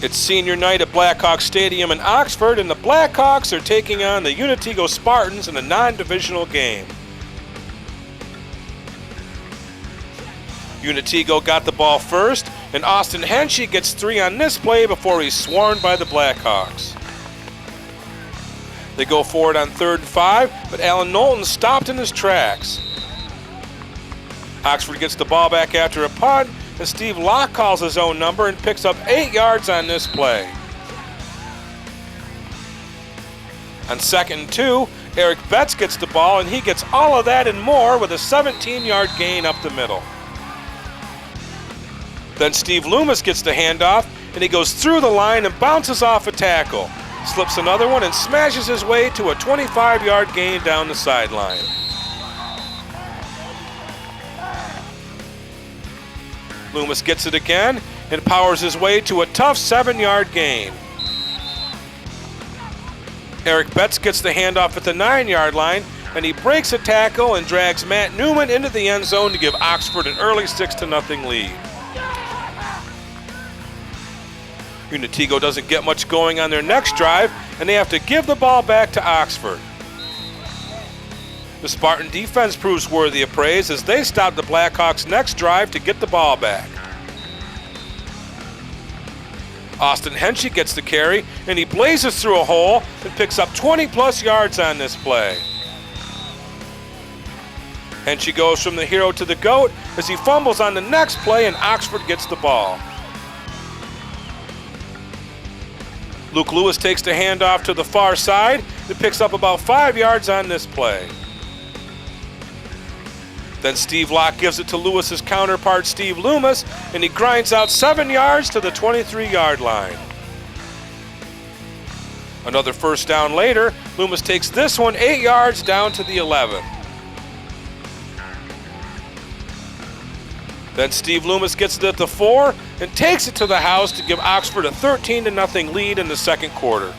It's senior night at Blackhawks Stadium in Oxford, and the Blackhawks are taking on the Unatego Spartans in a non-divisional game. Unatego got the ball first, and Austin Henschke gets 3 on this play before he's swarmed by the Blackhawks. They go for it on 3rd and 5, but Alan Knowlton stopped in his tracks. Oxford gets the ball back after a punt, and Steve Locke calls his own number and picks up 8 yards on this play. On 2nd and 2, Eric Betts gets the ball, and he gets all of that and more with a 17-yard gain up the middle. Then Steve Loomis gets the handoff, and he goes through the line and bounces off a tackle, slips another one, and smashes his way to a 25-yard gain down the sideline. Loomis gets it again and powers his way to a tough 7-yard gain. Eric Betts gets the handoff at the 9-yard line, and he breaks a tackle and drags Matt Newman into the end zone to give Oxford an early 6-0 lead. Unatego doesn't get much going on their next drive, and they have to give the ball back to Oxford. The Spartan defense proves worthy of praise as they stop the Blackhawks' next drive to get the ball back. Austin Henschke gets the carry, and he blazes through a hole and picks up 20-plus yards on this play. Henschke goes from the hero to the GOAT as he fumbles on the next play, and Oxford gets the ball. Luke Lewis takes the handoff to the far side and picks up about 5 yards on this play. Then Steve Locke gives it to Lewis's counterpart Steve Loomis, and he grinds out 7 yards to the 23-yard line. Another first down later, Loomis takes this one 8 yards down to the 11. Then Steve Loomis gets it at the 4 and takes it to the house to give Oxford a 13-0 lead in the second quarter.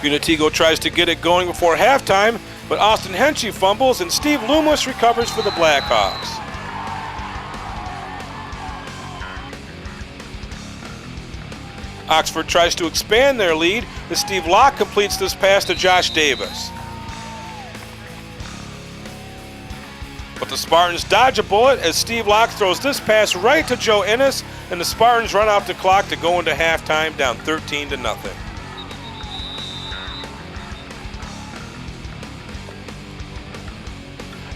Unatego tries to get it going before halftime, but Austin Henschke fumbles and Steve Loomis recovers for the Blackhawks. Oxford tries to expand their lead as Steve Locke completes this pass to Josh Davis. But the Spartans dodge a bullet as Steve Locke throws this pass right to Joe Innes, and the Spartans run out the clock to go into halftime down 13-0.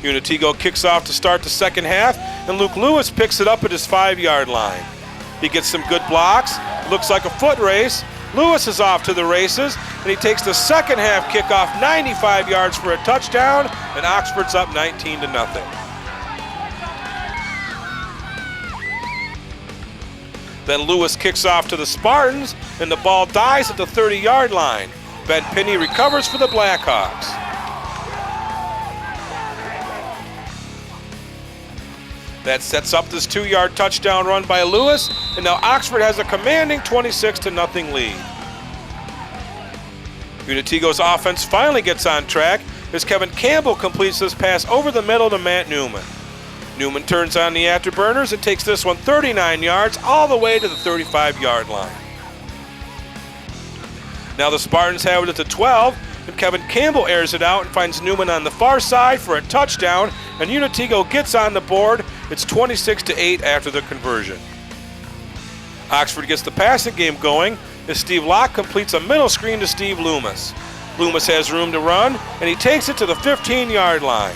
Unatego kicks off to start the second half, and Luke Lewis picks it up at his 5-yard line. He gets some good blocks, looks like a foot race. Lewis is off to the races, and he takes the second half kickoff 95 yards for a touchdown, and Oxford's up 19-0. Then Lewis kicks off to the Spartans, and the ball dies at the 30-yard line. Ben Pinney recovers for the Blackhawks. That sets up this 2-yard touchdown run by Lewis, and now Oxford has a commanding 26-0 lead. Unatego's offense finally gets on track as Kevin Campbell completes this pass over the middle to Matt Newman. Newman turns on the afterburners and takes this one 39 yards all the way to the 35-yard line. Now the Spartans have it at the 12, and Kevin Campbell airs it out and finds Newman on the far side for a touchdown, and Unatego gets on the board. It's 26-8 after the conversion. Oxford gets the passing game going as Steve Locke completes a middle screen to Steve Loomis. Loomis has room to run, and he takes it to the 15-yard line.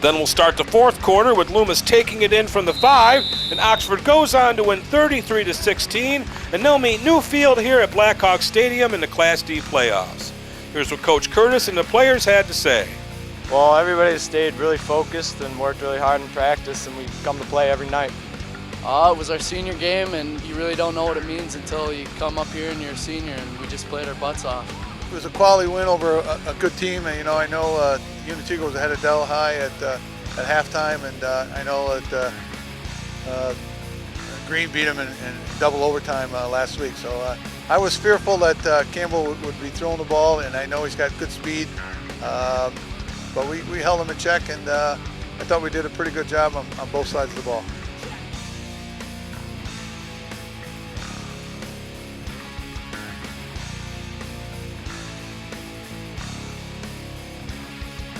Then we'll start the fourth quarter with Loomis taking it in from the 5, and Oxford goes on to win 33-16, and they'll meet Newfield here at Blackhawks Stadium in the Class D playoffs. Here's what Coach Curtis and the players had to say. Well, everybody stayed really focused and worked really hard in practice, and we come to play every night. It was our senior game, and you really don't know what it means until you come up here and you're a senior, and we just played our butts off. It was a quality win over a good team, and I know Unatego was ahead of Delhi at halftime, and I know that Green beat them in double overtime last week. So I was fearful that Campbell would be throwing the ball, and I know he's got good speed. But we held him in check, and I thought we did a pretty good job on both sides of the ball.